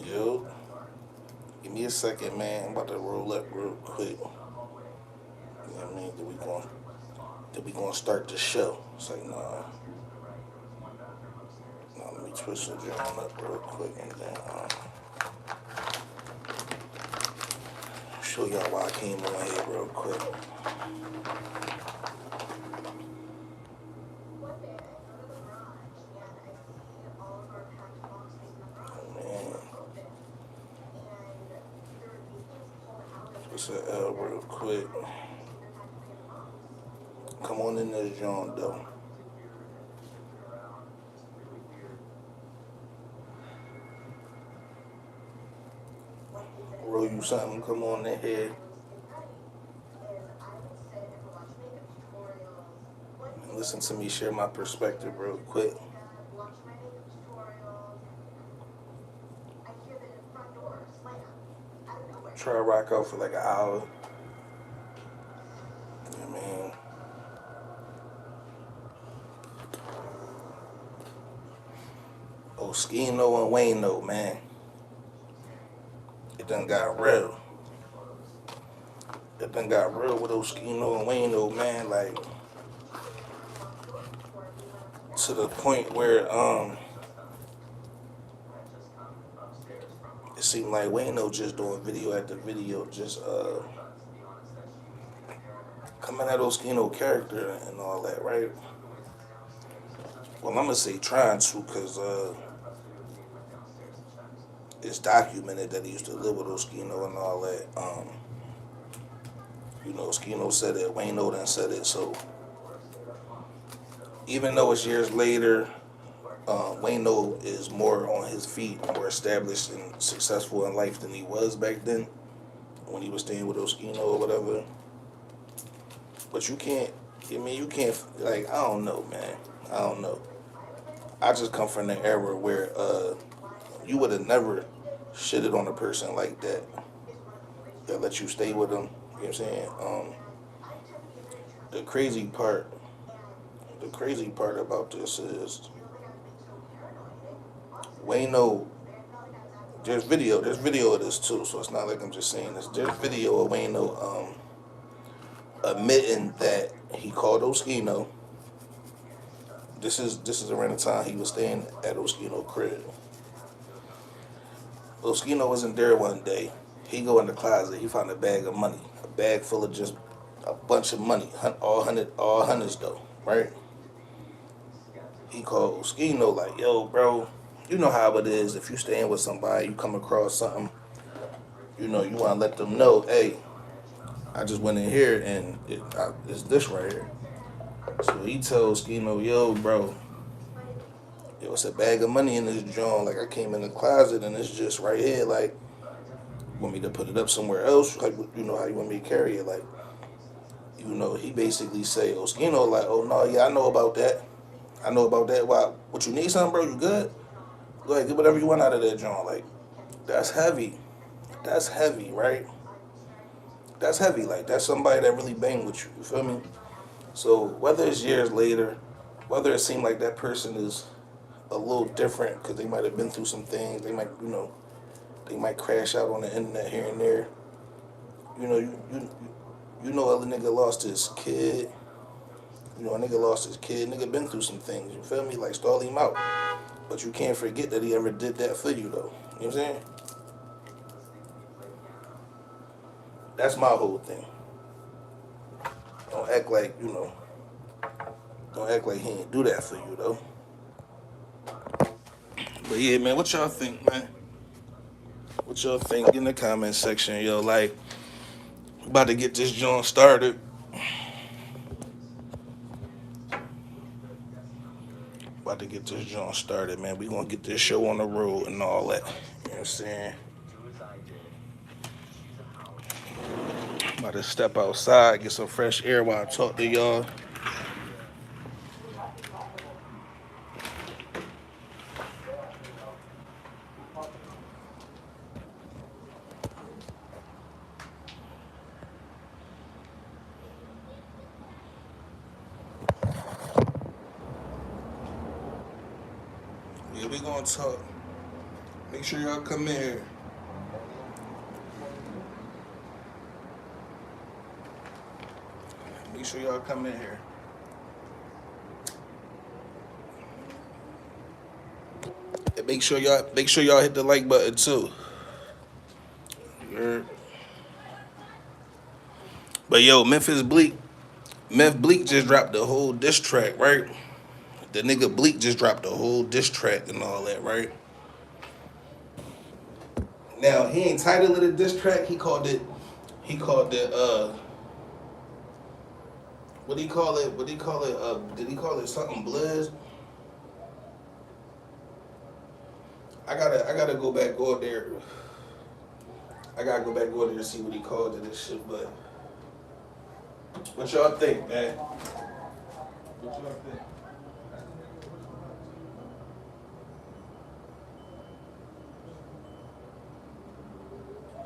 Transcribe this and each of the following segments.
Yo, give me a second, man. I'm about to roll up real quick. You know what I mean? Then we gonna start the show. It's like, nah, let me twist the joint up real quick and then show y'all why I came on here real quick. Man, twist that L real quick. Come on in this joint though. Roll you something, come on in here. And listen to me share my perspective real quick. Try to rock out for like an hour. You know what I mean? Oschino and Wayno, man. It done got real. It done got real with Oschino and Wayno, man. Like, to the point where it seemed like Wayno just doing video after video, just coming at Oschino character and all that, right? Well, I'm gonna say trying to, cause it's documented that he used to live with Oschino and all that. Oschino said it, Wayno done said it, so even though it's years later, Wayno is more on his feet, more established and successful in life than he was back then when he was staying with Oschino or whatever. But you can't, like, I don't know, man. I don't know. I just come from the era where you would have never shitted on a person like that let you stay with them. You know what I'm saying? The crazy part about this is Wayno. There's video of this too, so it's not like I'm just saying this. There's video of Wayno admitting that he called Oschino. This is around the time he was staying at Oschino crib. Oschino wasn't there one day. He go in the closet. He found a bag of money, a bag full of just a bunch of money, all hundreds though, right? He called Oschino like, yo, bro, you know how it is. If you staying with somebody, you come across something, you want to let them know, hey, I just went in here and it's this right here. So he told Oschino, yo, bro, it's a bag of money in this joint. Like, I came in the closet and it's just right here. Like, you want me to put it up somewhere else? Like, how you want me to carry it? Like, he basically say, Oschino, like, oh, no, yeah, I know about that. Why? What, you need something, bro? You good? Go ahead, get whatever you want out of that joint. Like, that's heavy. That's heavy, right? That's heavy. Like, that's somebody that really bang with you. You feel me? So, whether it's years later, whether it seemed like that person is a little different because they might have been through some things. They might, they might crash out on the internet here and there. Other nigga lost his kid. A nigga lost his kid. Nigga been through some things. You feel me? Like, stall him out. But you can't forget that he ever did that for you, though. You know what I'm saying? That's my whole thing. Don't act like, don't act like he ain't do that for you, though. But yeah, man, what y'all think, man? What y'all think in the comment section, yo? Like, about to get this joint started. Man. We gonna get this show on the road and all that. You know what I'm saying? About to step outside, get some fresh air while I talk to y'all. Yeah, we gonna talk. Make sure y'all come in here. Make sure y'all come in here. And make sure y'all hit the like button too. Yeah. But yo, Memphis Bleek just dropped the whole diss track, right? The nigga Bleek just dropped the whole diss track and all that, right? Now he ain't titled it a diss track. He called it what do you call it? What do you call it? Did he call it something Blizz? I gotta go back go there. I gotta go back go there and see what he called it this shit, but what y'all think, man? What y'all think?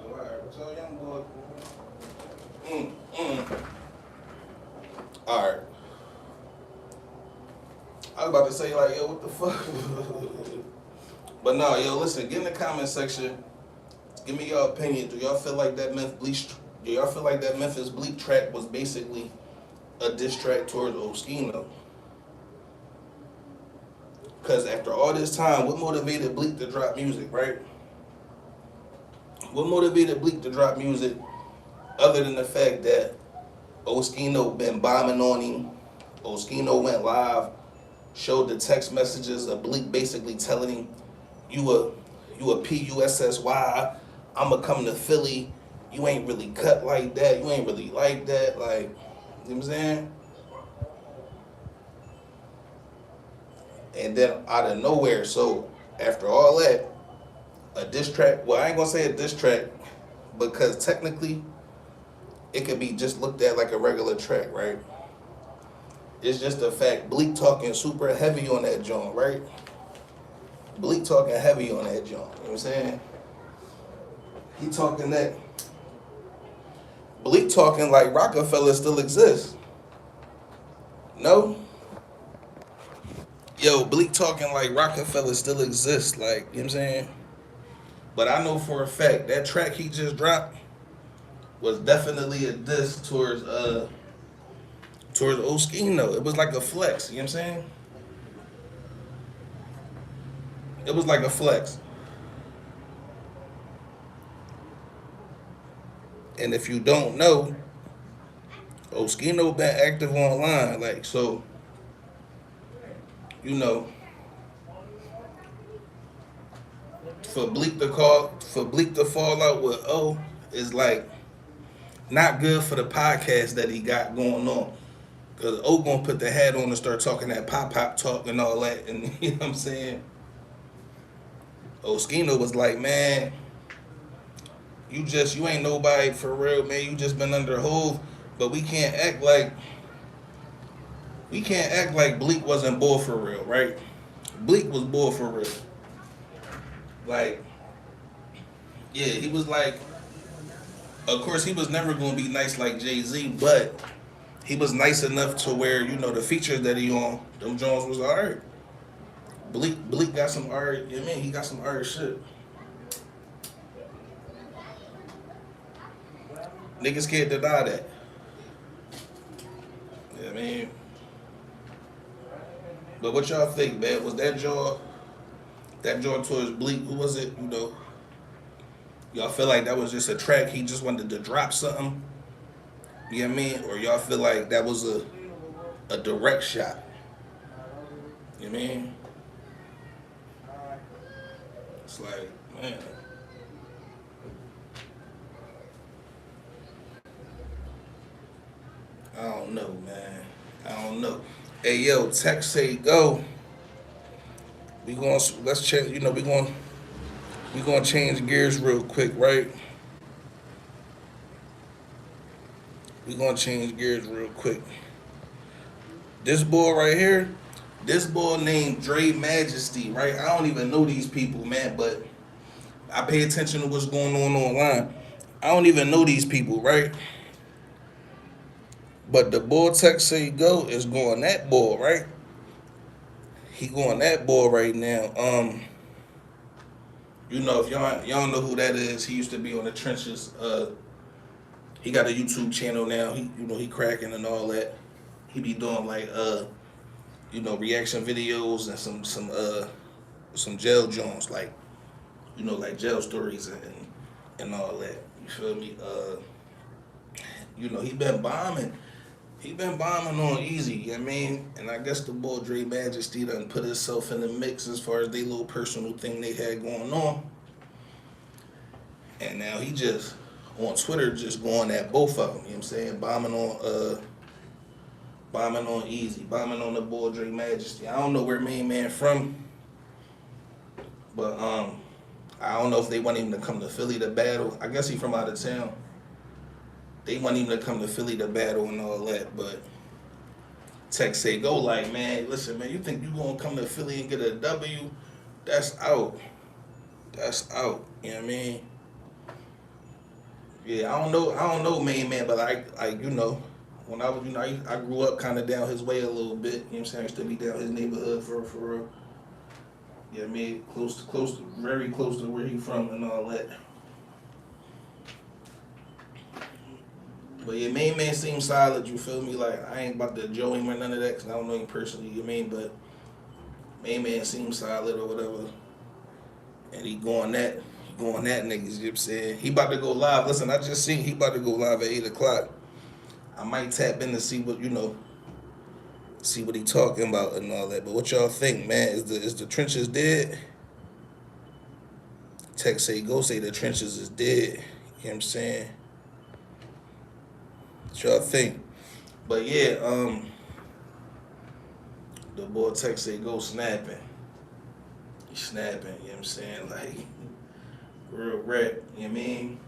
Alright, what's up, young boy? Alright. I was about to say like, yo, what the fuck? But no, yo, listen, get in the comment section. Give me your opinion. Do y'all feel like that Memphis Bleek track was basically a diss track towards Oschino? Because after all this time, what motivated Bleek to drop music, right? What motivated Bleek to drop music other than the fact that Oschino been bombing on him? Oschino went live, showed the text messages of Bleek basically telling him, you a PUSSY, I'ma come to Philly, you ain't really cut like that, you ain't really like that, like, you know what I'm saying? And then out of nowhere, so after all that, a diss track, well, I ain't gonna say a diss track, because technically, it could be just looked at like a regular track, right? It's just the fact Bleek talking super heavy on that joint, right? Bleek talking heavy on that joint, you know what I'm saying? He talking that. Bleek talking like Rockefeller still exists. No? Yo, Bleek talking like Rockefeller still exists, like, you know what I'm saying? But I know for a fact that track he just dropped was definitely a diss towards Oschino. It was like a flex, you know what I'm saying? It was like a flex. And if you don't know, Oschino been active online, like, so, you know, for Bleek to fall out with O is like not good for the podcast that he got going on. Cause O gonna put the hat on and start talking that pop talk and all that, and you know what I'm saying? Oschino was like, man, you ain't nobody for real, man. You just been under Hove, but we can't act like Bleek wasn't bull for real, right? Bleek was bull for real. Like, yeah, he was like, of course he was never gonna be nice like Jay-Z, but he was nice enough to where, you know, the features that he on, them Jones was alright. Bleek got some art, you know what I mean? He got some art shit. Niggas can't deny that. You know what I mean? But what y'all think, man? Was that joint towards Bleek, who was it, you know? Y'all feel like that was just a track, he just wanted to drop something? You know what I mean? Or y'all feel like that was a direct shot? You know what I mean? It's like, man. I don't know, man. I don't know. Hey, yo, Tex Saygo. We going let's change. You know, we gonna change gears real quick, right? We gonna change gears real quick. This boy right here, this boy named Dre Majesty, right? I don't even know these people, man, but I pay attention to what's going on online. I don't even know these people, right? But the boy Tex Saygo is going that boy, right? He going that boy right now. You know, if y'all don't know who that is, he used to be on the trenches. He got a YouTube channel now. He cracking and all that. He be doing like reaction videos and some jail joints, like like jail stories and all that. You feel me? He been bombing. He been bombing on easy, you know what I mean? And I guess the boy Dre Majesty done put himself in the mix as far as they little personal thing they had going on. And now he just on Twitter just going at both of them, you know what I'm saying? Bombing on easy, bombing on the boy Dre Majesty. I don't know where main man from, but I don't know if they want him to come to Philly to battle. I guess he from out of town. They want him to come to Philly to battle and all that, but Tex Saygo like, man, listen, man, you think you gonna come to Philly and get a W? That's out. That's out. You know what I mean? Yeah, I don't know, main man, but when I was, I grew up kind of down his way a little bit. You know what I'm saying? I used to be down his neighborhood for real. You know what I mean? Very close to where he from and all that. But yeah, main man seems solid, you feel me? Like, I ain't about to Joe him or none of that, because I don't know him personally, you know what I mean? But main man seems solid or whatever. And he going that niggas, you know what I'm saying? He about to go live. Listen, I just seen he about to go live at 8 o'clock. I might tap in to see what, see what he talking about and all that. But what y'all think, man? Is the trenches dead? Tex Saygo say the trenches is dead. You know what I'm saying? What y'all think? But yeah, the boy Tex Saygo snapping. He snapping, you know what I'm saying? Like, real rap, you know what I mean?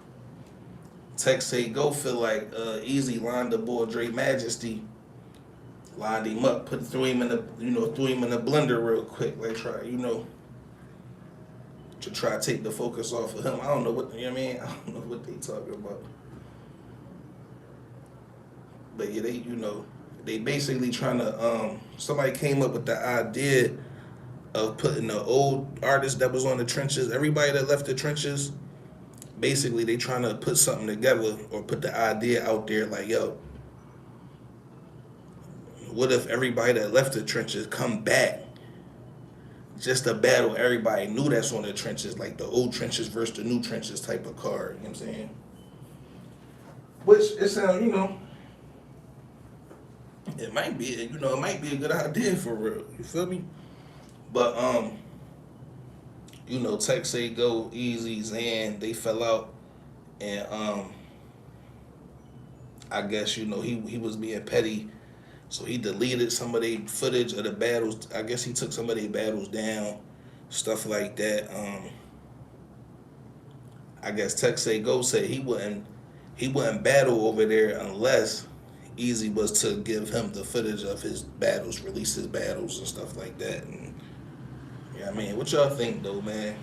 Tex Saygo feel like Easy lined the boy Dre Majesty, lined him up, threw him in the blender real quick, like to try to take the focus off of him. I don't know what, you know what I mean? I don't know what they talking about. But yeah, they basically trying to, somebody came up with the idea of putting the old artists that was on the trenches, everybody that left the trenches, basically they trying to put something together or put the idea out there like, yo, what if everybody that left the trenches come back just to battle everybody new that's on the trenches, like the old trenches versus the new trenches type of card, you know what I'm saying? Which it sounds, it might be a good idea for real, you feel me? But Tex Saygo, Easy, Zan, they fell out, and I guess he was being petty, so he deleted some of the footage of the battles. I guess he took some of their battles down, stuff like that. I guess Tex Saygo said he wouldn't battle over there unless Easy was to give him the footage of his battles, release his battles and stuff like that. And I mean, what y'all think though, man?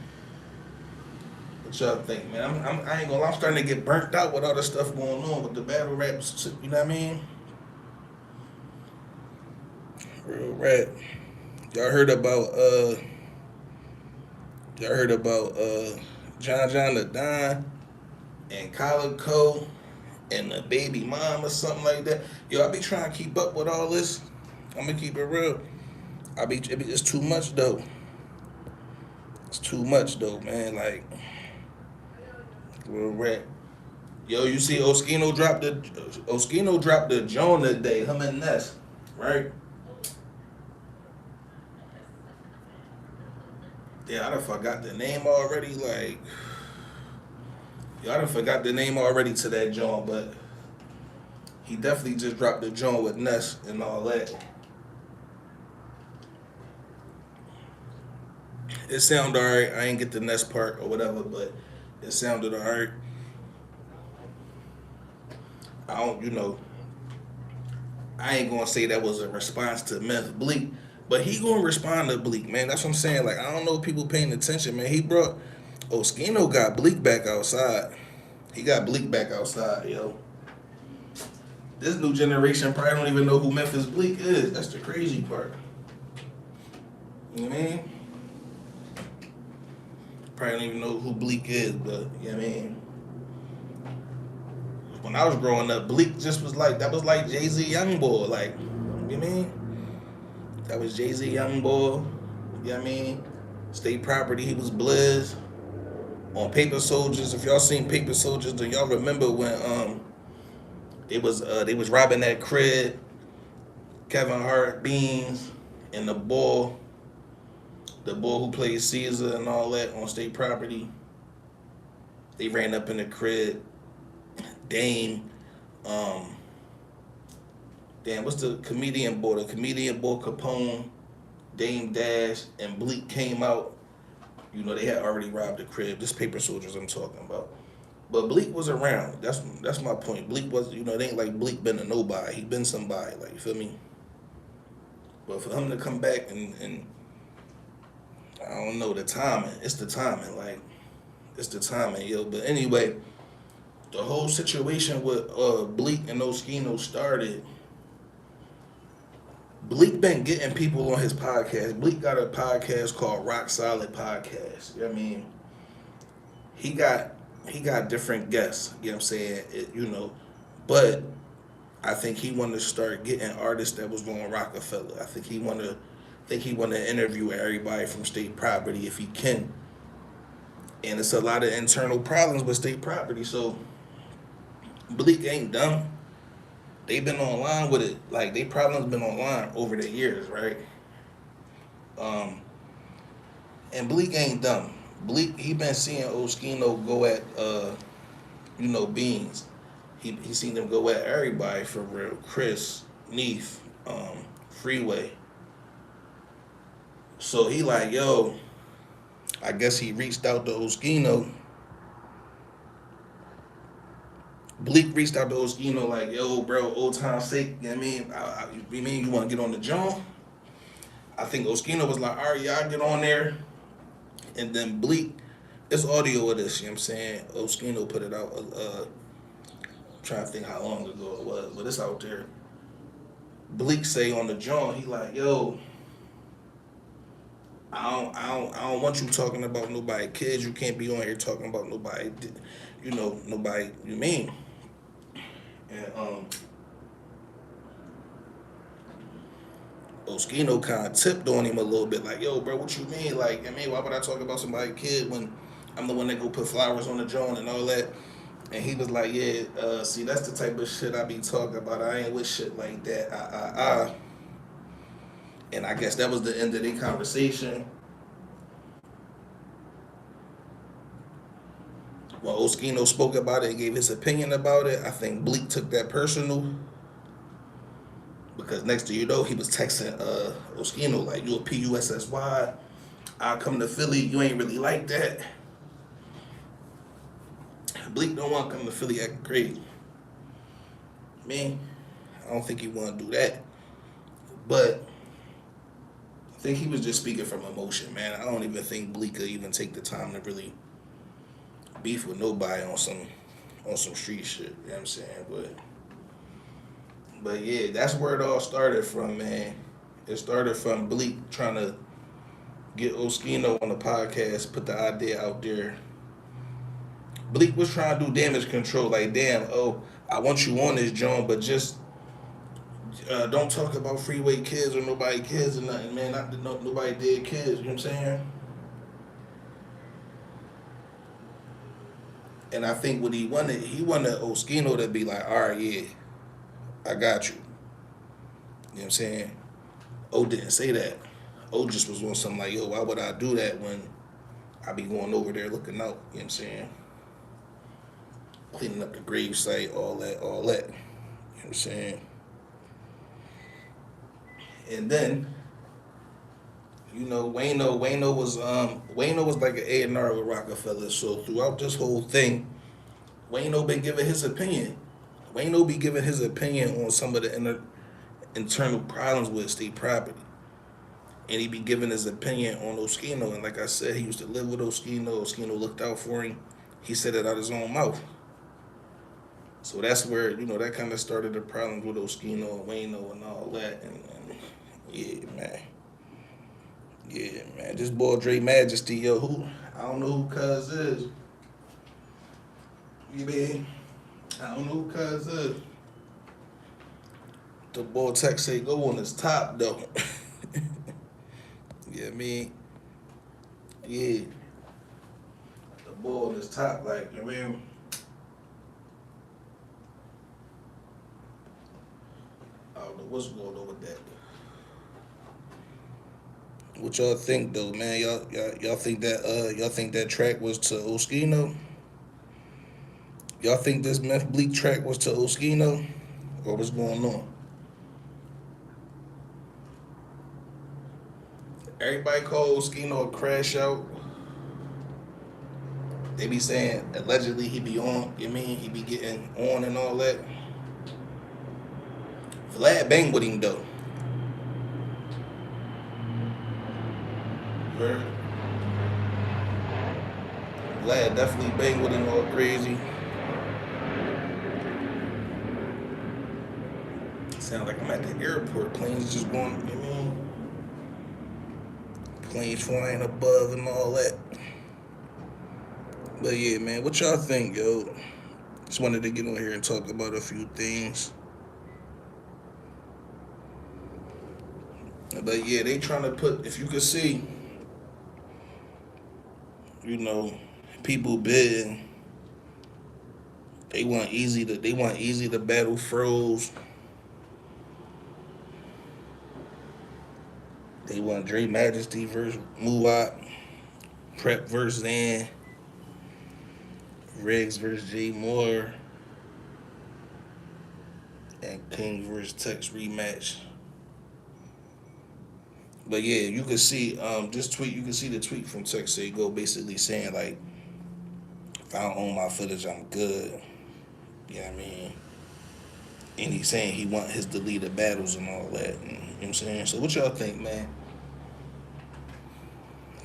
What y'all think, man? I ain't gonna lie, I'm starting to get burnt out with all the stuff going on with the battle raps. You know what I mean? Real rap. Y'all heard about John the Don and Colin Cole and the baby mom or something like that? Yo, I be trying to keep up with all this. I'm gonna keep it real. It's too much though. It's too much though, man. Like, real rap. Yo, you see Oschino dropped the Joan today, him and Ness, right? Yeah, I done forgot the name already. Like, I done forgot the name already to that John, but he definitely just dropped the John with Ness and all that. It sounded alright. I ain't get the Ness part or whatever, but it sounded alright. I ain't gonna say that was a response to Memphis Bleek, but he gonna respond to Bleek, man. That's what I'm saying. Like, I don't know if people paying attention, man. He brought Oschino got Bleek back outside. He got Bleek back outside, yo. This new generation probably don't even know who Memphis Bleek is. That's the crazy part. You know what I mean? probably don't even know who Bleek is, but you know what I mean. When I was growing up, Bleek just was like that was like Jay-Z Youngboy, like you know what I mean. That was Jay-Z Youngboy, you know what I mean. State Property, he was Blizz. On Paper Soldiers, if y'all seen Paper Soldiers, do y'all remember when they was robbing that crib, Kevin Hart, Beans, and the boy who played Caesar and all that on State Property. They ran up in the crib. Dame, um, damn, what's the comedian boy? The comedian boy Capone, Dame Dash, and Bleek came out. You know, they had already robbed the crib. This Paper Soldiers I'm talking about. But Bleek was around. That's my point. Bleek was, you know, it ain't like Bleek been a nobody. He been somebody, like, you feel me? But for him to come back and I don't know, the timing. It's the timing, like, it's the timing, yo. But anyway, the whole situation with Bleek and Oschino started. Bleek been getting people on his podcast. Bleek got a podcast called Rock Solid Podcast. You know what I mean? He got different guests, you know what I'm saying? But I think he wanted to start getting artists that was going Rockefeller. I think he wanted to interview everybody from State Property if he can. And it's a lot of internal problems with State Property, so Bleek ain't dumb. They been online with it. Like, they problems been online over the years, right? And Bleek ain't dumb. Bleek, he been seeing Oschino go at Beans. He seen them go at everybody for real. Chris, Neef, Freeway. So he like, yo, I guess he reached out to Oschino. Bleek reached out to Oschino like, yo, bro, old time's sake, you know what I mean? You mean you want to get on the joint? I think Oschino was like, all right, y'all get on there. And then Bleek, it's audio of this, you know what I'm saying? Oschino put it out, I'm trying to think how long ago it was, but it's out there. Bleek say on the joint, he like, yo, I don't want you talking about nobody kids. You can't be on here talking about nobody, nobody, you mean? And Oschino kind of tipped on him a little bit, like, yo, bro, what you mean? Like, I mean, why would I talk about somebody's kid when I'm the one that go put flowers on the joint and all that? And he was like, yeah, see, that's the type of shit I be talking about. I ain't with shit like that. And I guess that was the end of their conversation. When Oschino spoke about it and gave his opinion about it, I think Bleek took that personal. Because next to you know, he was texting Oschino like, you a PUSSY, I'll come to Philly, you ain't really like that. Bleek don't want to come to Philly acting crazy. Me, I don't think he want to do that. But I think he was just speaking from emotion, man. I don't even think Bleek could even take the time to really beef with nobody on some street shit. You know what I'm saying? But yeah, that's where it all started from, man. It started from Bleek trying to get Oschino on the podcast, put the idea out there. Bleek was trying to do damage control, like, damn, I want you on this joint, but just don't talk about Freeway kids or nobody kids or nothing, man. Nobody dead kids, you know what I'm saying? And I think what he wanted Oschino to be like, all right, yeah, I got you. You know what I'm saying? O didn't say that. O just was on something like, yo, why would I do that when I be going over there looking out? You know what I'm saying? Cleaning up the gravesite, all that. You know what I'm saying? And then, Wayno was like an A&R with Rockefeller. So throughout this whole thing, Wayno been giving his opinion. Wayno be giving his opinion on some of the internal problems with State Property. And he be giving his opinion on Oschino. And like I said, he used to live with Oschino. Oschino looked out for him. He said it out his own mouth. So that's where, that kind of started the problems with Oschino and Wayno and all that. And yeah, man. This boy Dre Majesty, yo, I don't know who Cuz is. You mean? I don't know who Cuz is. The boy Tex Saygo on his top though. Yeah, I mean, yeah. The boy on his top, like, I mean, I don't know what's going on with that. What y'all think though, man? Y'all think that y'all think that track was to Oschino? Y'all think this Memphis Bleek track was to Oschino? Or what's going on? Everybody call Oschino a crash out. They be saying allegedly he be on, you mean he be getting on and all that. Vlad bang with him though. Word. Vlad definitely bang with him all crazy. Sound like I'm at the airport. Planes just going, you mean? Planes flying above and all that. But yeah, man, what y'all think, yo? Just wanted to get on here and talk about a few things. But yeah, they trying to put, if you could see, you know, people bidding. They want easy to battle Froze. They want Dre Majesty versus Muwop, Prep versus Zan, Riggs versus J Moore, and King versus Tex rematch. But yeah, you can see this tweet. You can see the tweet from Tex Saygo basically saying like, if I don't own my footage, I'm good. You know what I mean? And he's saying he want his deleted battles and all that. And, you know what I'm saying? So what y'all think, man?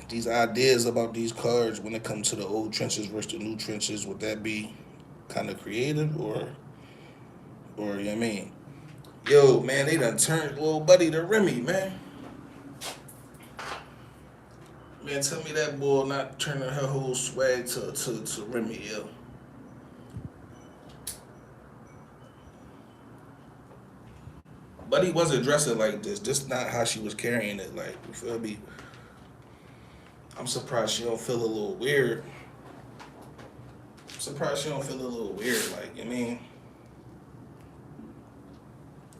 These ideas about these cards when it comes to the old trenches versus the new trenches, would that be kind of creative or you know what I mean? Yo, man, they done turned little buddy to Remy, man. Man, tell me that boy not turning her whole swag to Remy, yo. Buddy wasn't dressing like this. This not how she was carrying it. Like, you feel me? I'm surprised she don't feel a little weird. I'm surprised she don't feel a little weird. Like, I mean,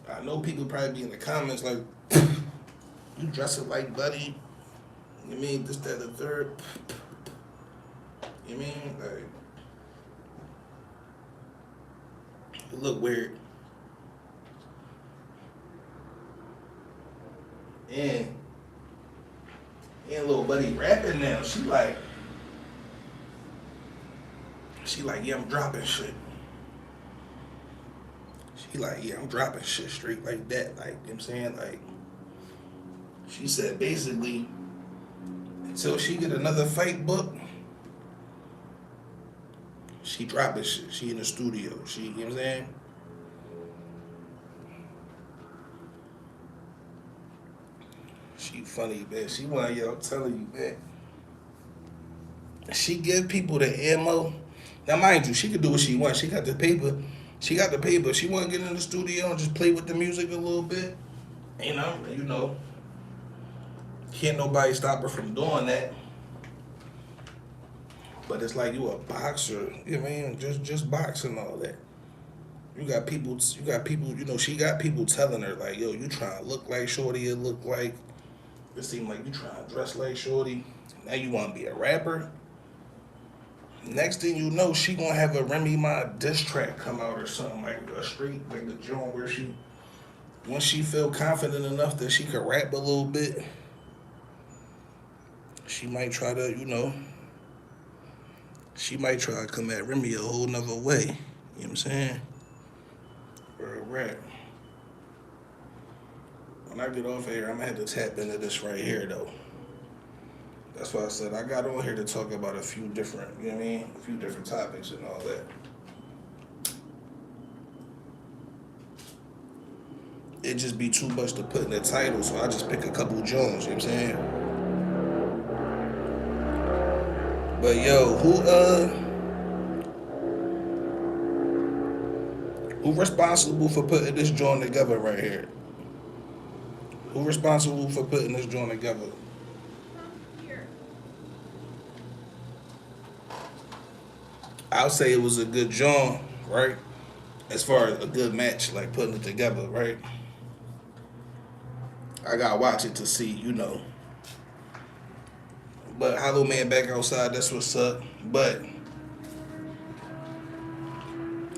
I know people probably be in the comments like, you dressing like Buddy. You mean this, that, the third? You mean like it look weird. And little Buddy rapping now. She like, yeah, I'm dropping shit. She like, yeah, I'm dropping shit straight like that. Like, you know what I'm saying? Like, she said basically, until she get another fight book, she dropping shit. She in the studio. She, you know what I'm saying? She funny, man. She want y'all telling you, man. She give people the ammo. Now, mind you, she could do what she wants. She got the paper. She got the paper. She want to get in the studio and just play with the music a little bit. You know, can't nobody stop her from doing that. But it's like you a boxer. You know what I mean? Just boxing all that. You got people, you know, she got people telling her, like, yo, you trying to look like Shorty, it look like, it seem like you trying to dress like Shorty. Now you want to be a rapper. Next thing you know, she gonna have a Remy Ma diss track come out or something, like a straight, like the joint where she, once she feel confident enough that she could rap a little bit, she might try to, you know, she might try to come at Remy a whole nother way. You know what I'm saying? For a rap. When I get off of here, I'm gonna have to tap into this right here though. That's why I said I got on here to talk about a few different, you know what I mean? A few different topics and all that. It just be too much to put in the title, so I just pick a couple Jones, you know what I'm saying? But yo, who responsible for putting this joint together right here? Who responsible for putting this joint together? I'll say it was a good joint, right? As far as a good match, like putting it together, right? I gotta watch it to see, But Hollow Man back outside, that's what's up. But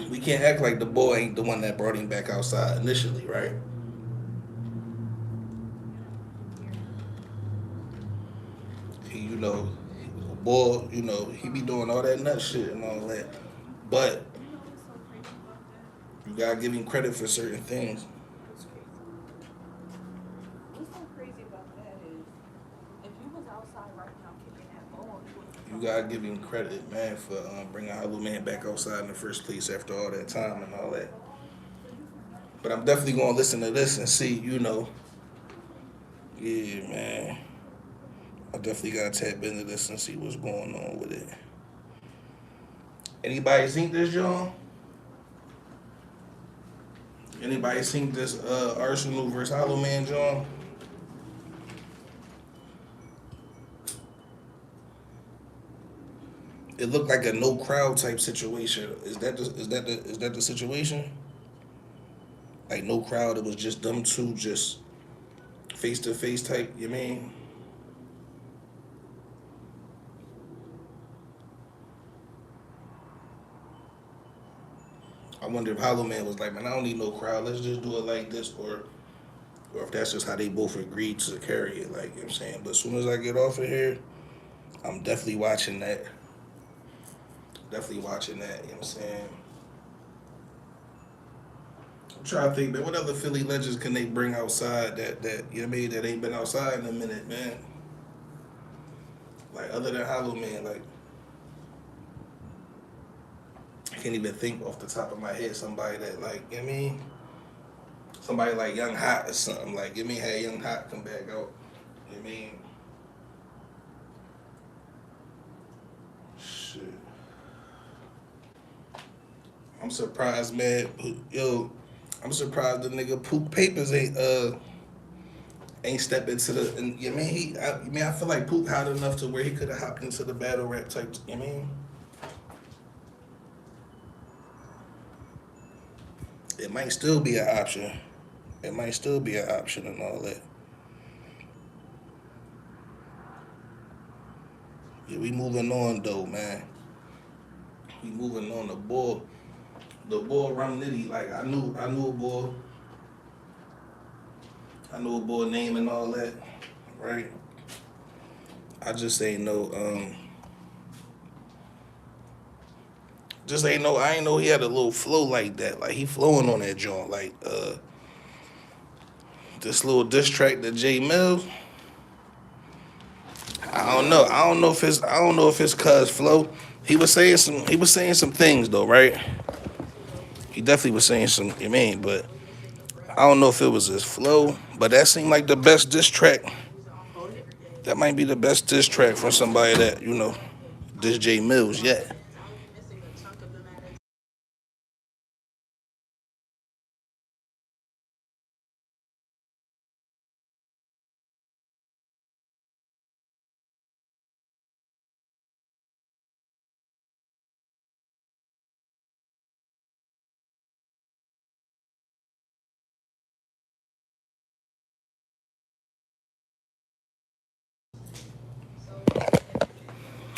we can't act like the boy ain't the one that brought him back outside initially, right? He, boy, he be doing all that nut shit and all that. But you gotta give him credit for certain things. You gotta give him credit, man, for bringing Hollow Man back outside in the first place after all that time and all that. But I'm definitely gonna listen to this and see, Yeah, man. I definitely gotta tap into this and see what's going on with it. Anybody seen this, John? Anybody seen this Arsenal versus Hollow Man, John? It looked like a no crowd type situation. Is that the situation? Like no crowd. It was just them two, just face to face type. You mean? I wonder if Hollow Man was like, man, I don't need no crowd. Let's just do it like this, or if that's just how they both agreed to carry it. Like, I'm saying. But as soon as I get off of here, I'm definitely watching that. Definitely watching that. You know what I'm saying? I'm trying to think, man, what other Philly legends can they bring outside that you know what I mean, that ain't been outside in a minute, man? Like other than Hollow Man, like I can't even think off the top of my head somebody that like, you know what I mean? Somebody like Young Hot or something. Like, give me had Young Hot come back out. You know what I mean? Shit. I'm surprised, man. Yo, I'm surprised the nigga Poop Papers ain't step into the. And you know what I mean, I feel like Poop hot enough to where he could have hopped into the battle rap type. You know what I mean, it might still be an option. It might still be an option and all that. Yeah, we moving on though, man. We moving on. The boy Rum Nitty. Like I knew a boy name and all that, right? I just ain't know. Just ain't know. I ain't know he had a little flow like that. Like he flowing on that joint. Like this little diss track to J Mills. I don't know. I don't know if it's cuz flow. He was saying some things though, right? He definitely was saying some, you mean, but I don't know if it was his flow, but that seemed like the best diss track. That might be the best diss track from somebody that, diss J Mills yet.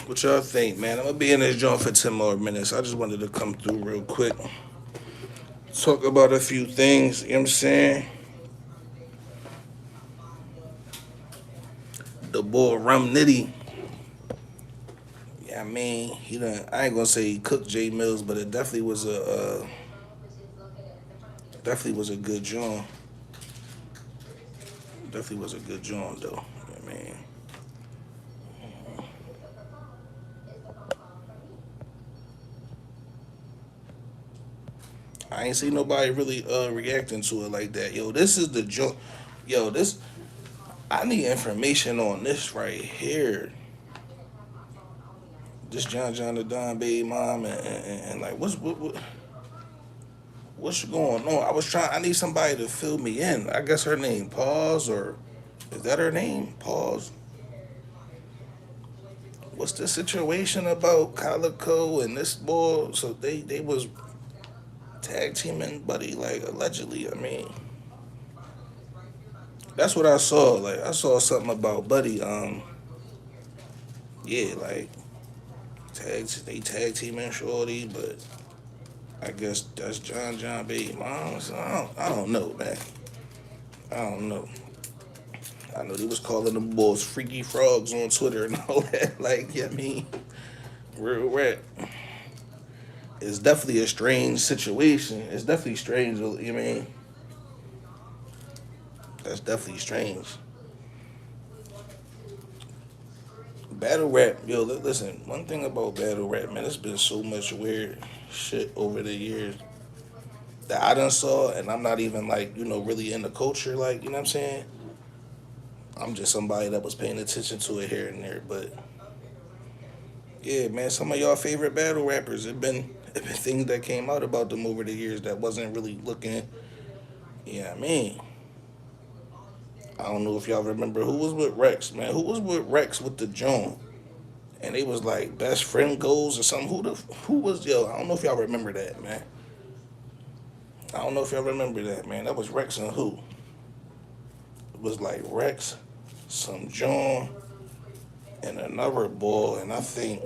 What y'all think, man? I'm gonna be in this joint for 10 more minutes. I just wanted to come through real quick. Talk about a few things, you know what I'm saying? The boy Rum Nitty. Yeah, I mean, I ain't gonna say he cooked J Mills, but it definitely was a good joint. Definitely was a good joint though. You know what I mean? I ain't see nobody really reacting to it like that. Yo, this is the joint. Yo, this I need information on this right here. this John the Don baby mom, and like, what's going on? I need somebody to fill me in. I guess her name Pause, or is that her name? Pause. What's the situation about Calico and this boy? So they was tag teaming, buddy, like allegedly. I mean, that's what I saw. Like I saw something about Buddy. Yeah, like they tag teaming Shorty, but I guess that's John baby mom. So I don't know, man. I don't know. I know they was calling them boys freaky frogs on Twitter and all that. Like, yeah, I mean, real rap. It's definitely a strange situation. It's definitely strange. You know what I mean? That's definitely strange. Battle rap, yo, listen. One thing about battle rap, man, there's been so much weird shit over the years that I done saw, and I'm not even like really in the culture. Like, you know what I'm saying? I'm just somebody that was paying attention to it here and there. But yeah, man, some of y'all favorite battle rappers, it been things that came out about them over the years that wasn't really looking. Yeah, I mean, I don't know if y'all remember who was with Rex, man. Who was with Rex with the Joan? And they was like best friend goals or something. Who was yo? I don't know if y'all remember that, man. I don't know if y'all remember that, man. That was Rex and who? It was like Rex, some John, and another boy, and I think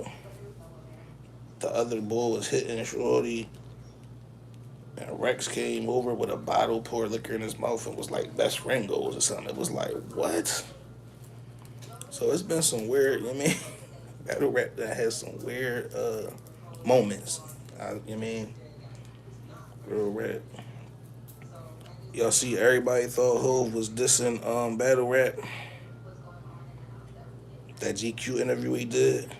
the other boy was hitting Shorty, and Rex came over with a bottle, poured liquor in his mouth, and was like best friend goals or something. It was like what? So it's been some weird, you know what I mean, battle rap that has some weird moments. You know what I mean, real rap. Y'all see, everybody thought Hov was dissing battle rap. That GQ interview he did.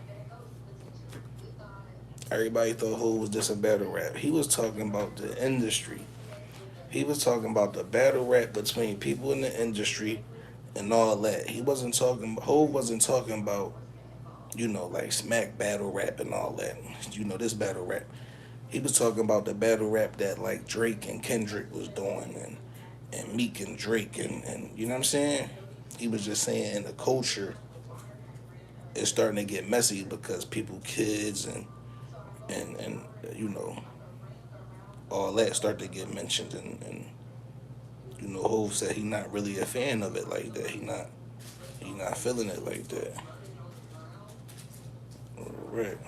Everybody thought Hov was dissing battle rap. He was talking about the industry. He was talking about the battle rap between people in the industry and all that. He wasn't talking. Hov wasn't talking about like smack battle rap and all that. This battle rap. He was talking about the battle rap that like Drake and Kendrick was doing, and Meek and Drake, and you know what I'm saying. He was just saying in the culture, it's starting to get messy because people, kids, and all that start to get mentioned, and Hov said he not really a fan of it like that. He not feeling it like that. Right.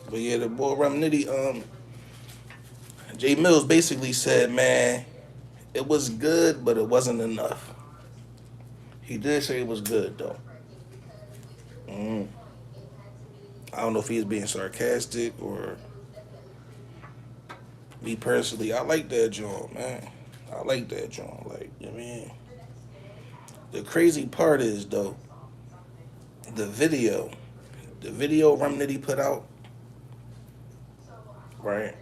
But yeah, the boy Rum Nitty, Jay Mills basically said, man, it was good, but it wasn't enough. He did say it was good though. Mm. I don't know if he was being sarcastic or me personally. I like that joint, man. I like that joint. Like, you know what I mean? The crazy part is though, the video, Rum Nitty put out, right?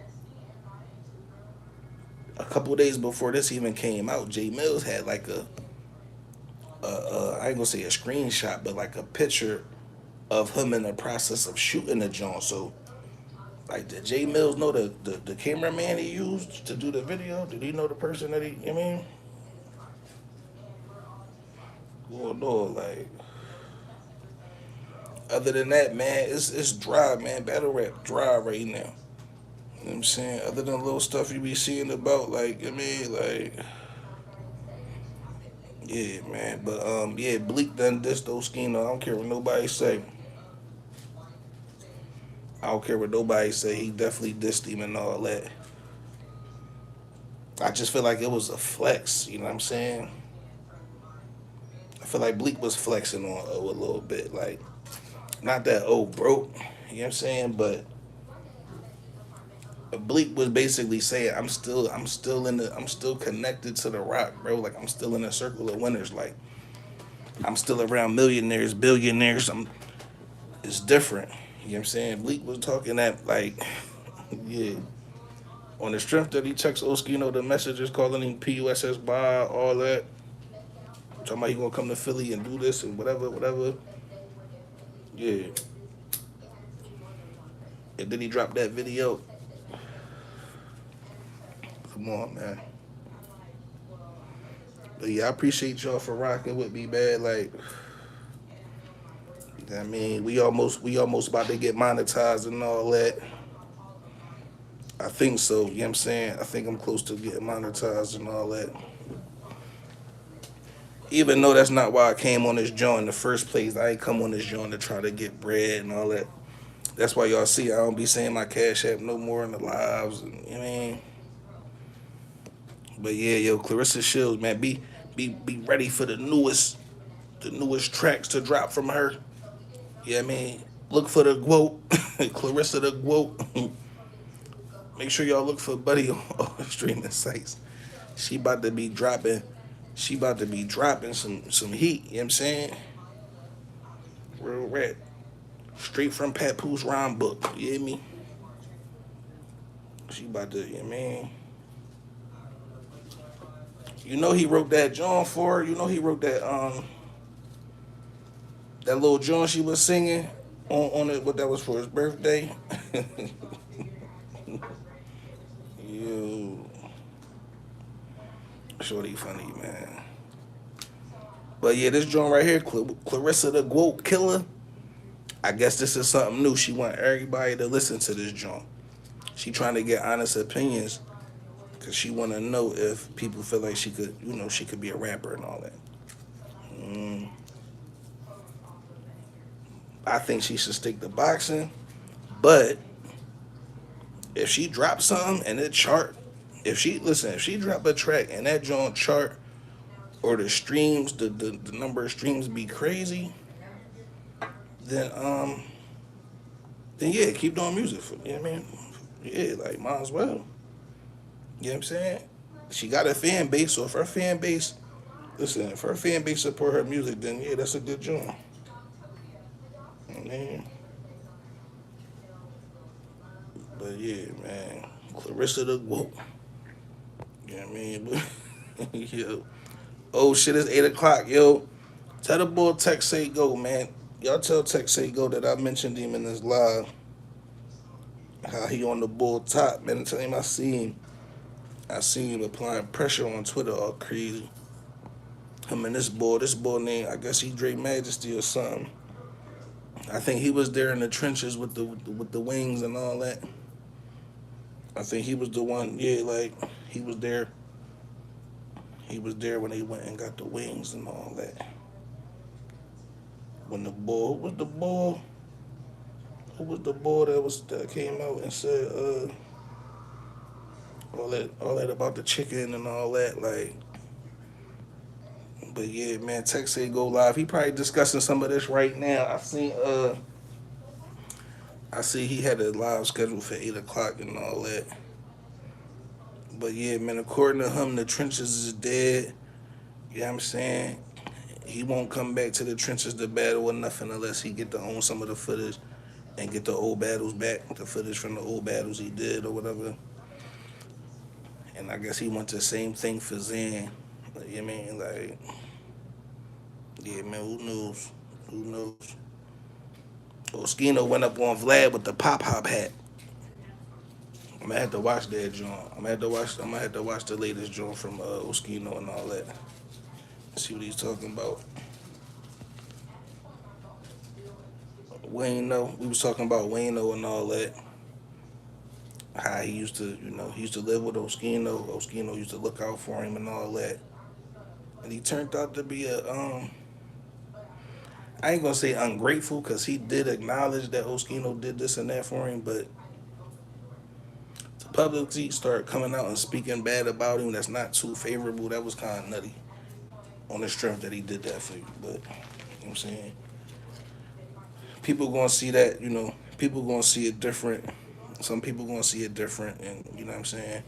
A couple days before this even came out, Jay Mills had like I ain't gonna say a screenshot, but like a picture of him in the process of shooting the joint. So, like, did Jay Mills know the cameraman he used to do the video? Did he know the person that you know what I mean? Well, no, like, other than that, man, it's dry, man. Battle rap dry right now. You know what I'm saying? Other than little stuff you be seeing about, like, I mean, like, yeah, man. But yeah, Bleek done this Oschino. I don't care what nobody say. I don't care what nobody say. He definitely dissed him and all that. I just feel like it was a flex. You know what I'm saying? I feel like Bleek was flexing on O a little bit. Like, not that O broke. You know what I'm saying? But Bleek was basically saying, I'm still connected to the rock, bro. Like, I'm still in a circle of winners. Like, I'm still around millionaires, billionaires. It's different. You know what I'm saying? Bleek was talking that, like, yeah. On the strength that he texts Oschino the messages calling him PUSS by all that. Talking about he gonna come to Philly and do this and whatever. Yeah. And then he dropped that video. Come on, man. But yeah, I appreciate y'all for rocking with me, man. Like, I mean, we almost about to get monetized and all that. I think so, you know what I'm saying? I think I'm close to getting monetized and all that. Even though that's not why I came on this joint in the first place. I ain't come on this joint to try to get bread and all that. That's why y'all see I don't be saying my Cash App no more in the lives. And, you know what I mean? But yeah, yo, Clarissa Shields, man, be ready for the newest tracks to drop from her. Yeah, I mean, look for the quote, Clarissa the quote. Make sure y'all look for Buddy on all the streaming sites. She about to be dropping. She about to be dropping some heat. You know what I'm saying? Real rap, straight from Papoose rhyme book. You hear me? She about to. You know what I mean? You know he wrote that John for her. You know he wrote that little John she was singing on it. What that was for his birthday. You, shorty funny, man. But yeah, this joint right here, Clarissa the Quote Killer. I guess this is something new. She want everybody to listen to this joint. She trying to get honest opinions because she want to know if people feel like she could, she could be a rapper and all that. I think she should stick to boxing, but if she drops something and it chart, if she drop a track and that joint chart or the streams, the number of streams be crazy, then yeah, keep doing music for, you know what I mean? Yeah, like might as well. You know what I'm saying? She got a fan base, so if her fan base support her music, then yeah, that's a good joint. Man. But yeah, man. Clarissa the Whoa. You know what I mean? Yo. Oh shit, it's 8 o'clock, yo. Tell the boy Tex Saygo, man. Y'all tell Tex Saygo that I mentioned him in this live. How he on the bull top, man. Tell him I see him applying pressure on Twitter all crazy. Him and this boy named, I guess he Dre Majesty or something. I think he was there in the trenches with the wings and all that. I think he was the one, yeah, like he was there. He was there when they went and got the wings and all that. When the bull, who was the bull that came out and said all that about the chicken and all that, like. But yeah, man, Tex Say Go Live. He probably discussing some of this right now. I see he had a live schedule for 8 o'clock and all that. But yeah, man, according to him, the trenches is dead. You know what I'm saying? He won't come back to the trenches to battle or nothing unless he get to own some of the footage and get the old battles back, the footage from the old battles he did or whatever. And I guess he went the same thing for Zan. You know what I mean? Like, yeah, man, who knows? Who knows? Oschino went up on Vlad with the pop-hop hat. I'm gonna have to watch that joint. I'm gonna have to watch the latest joint from Oschino and all that. See what he's talking about. Wayno, we was talking about Wayno and all that. How he used to, he used to live with Oschino. Oschino used to look out for him and all that. And he turned out to be I ain't gonna say ungrateful, because he did acknowledge that Oschino did this and that for him, but to publicly start coming out and speaking bad about him that's not too favorable, that was kind of nutty. On the strength that he did that for you, but you know what I'm saying? People gonna see that, people gonna see it different. Some people gonna see it different, and you know what I'm saying?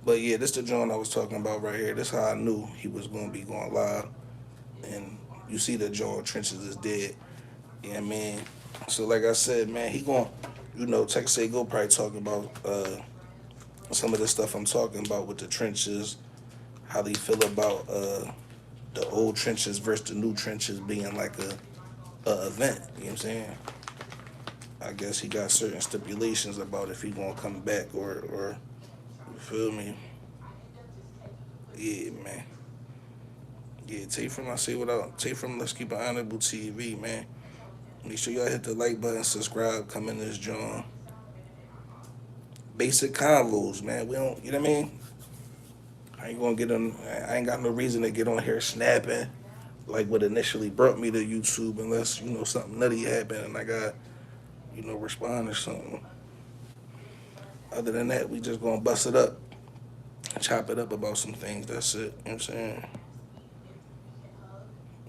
But yeah, this the joint I was talking about right here. This how I knew he was gonna be going live. And you see the joint trenches is dead. You know what I mean? So like I said, man, he gonna, Tex Saygo probably talking about some of the stuff I'm talking about with the trenches, how they feel about the old trenches versus the new trenches being like a event. You know what I'm saying? I guess he got certain stipulations about if he gonna come back or you feel me? Yeah, man. Yeah, take from I say without take from Let's Keep It Honorable TV, man. Make sure y'all hit the like button, subscribe, come in this joint. Basic convos, man. We don't, you know what I mean? I ain't gonna get on. I ain't got no reason to get on here snapping like what initially brought me to YouTube, unless something nutty happened and I got respond or something. Other than that, we just gonna bust it up, chop it up about some things. That's it. You know what I'm saying?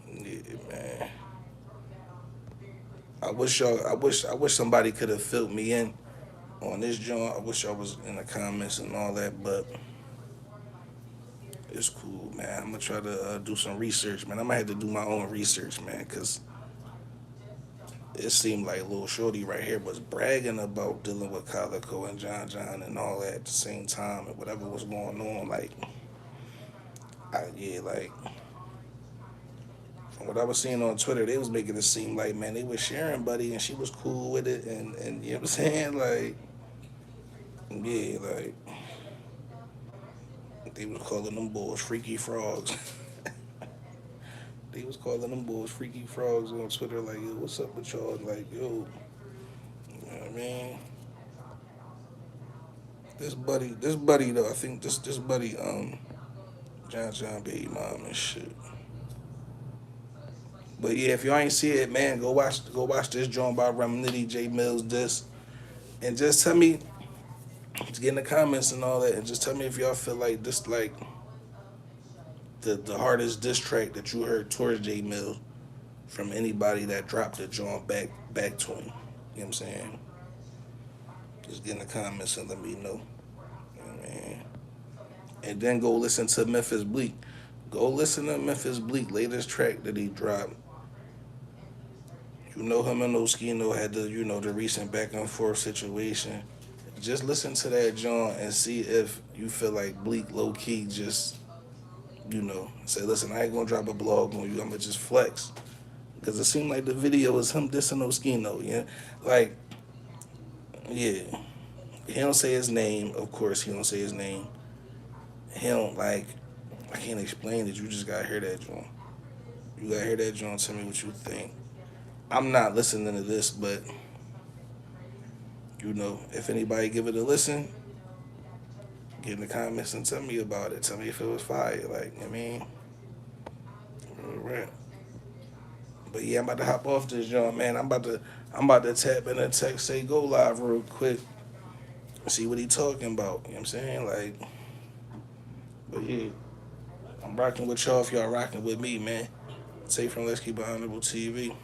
Yeah, man. I wish somebody could have filled me in on this joint. I wish I was in the comments and all that, but it's cool, man. I'm gonna try to do some research, man. I might have to do my own research, man, cause it seemed like Lil Shorty right here was bragging about dealing with Calico and John and all that at the same time and whatever was going on. Like, like from what I was seeing on Twitter, they was making it seem like, man, they was sharing, buddy, and she was cool with it, and you know what I'm saying, like, yeah, like they was calling them boys freaky frogs. They was calling them boys freaky frogs on Twitter, like, yo, what's up with y'all? Like, yo, you know what I mean? This buddy though, I think this buddy, John baby mom and shit. But yeah, if y'all ain't see it, man, go watch this joint by Remnity J Mills this, and just tell me, just get in the comments and all that, and just tell me if y'all feel like this like the hardest diss track that you heard towards J Mills from anybody that dropped the joint back to him. You know what I'm saying? Just get in the comments and let me know. You know what I mean? And then go listen to Memphis Bleek. Go listen to Memphis Bleek latest track that he dropped. You know him and Oschino had the recent back and forth situation. Just listen to that joint and see if you feel like Bleek low key just say, listen, I ain't gonna drop a blog on you. I'ma just flex because it seemed like the video was him dissing Oschino. Yeah, like yeah, he don't say his name. Of course, he don't say his name. He don't like. I can't explain it. You just gotta hear that joint. You gotta hear that joint. Tell me what you think. I'm not listening to this, but if anybody give it a listen, get in the comments and tell me about it. Tell me if it was fire. Like, I mean, right. But yeah, I'm about to hop off this joint, man. I'm about to tap in and Tex Saygo live real quick. See what he talking about. You know what I'm saying? Like, but yeah, I'm rocking with y'all if y'all rocking with me, man. Take from Let's Keep It Honorable TV.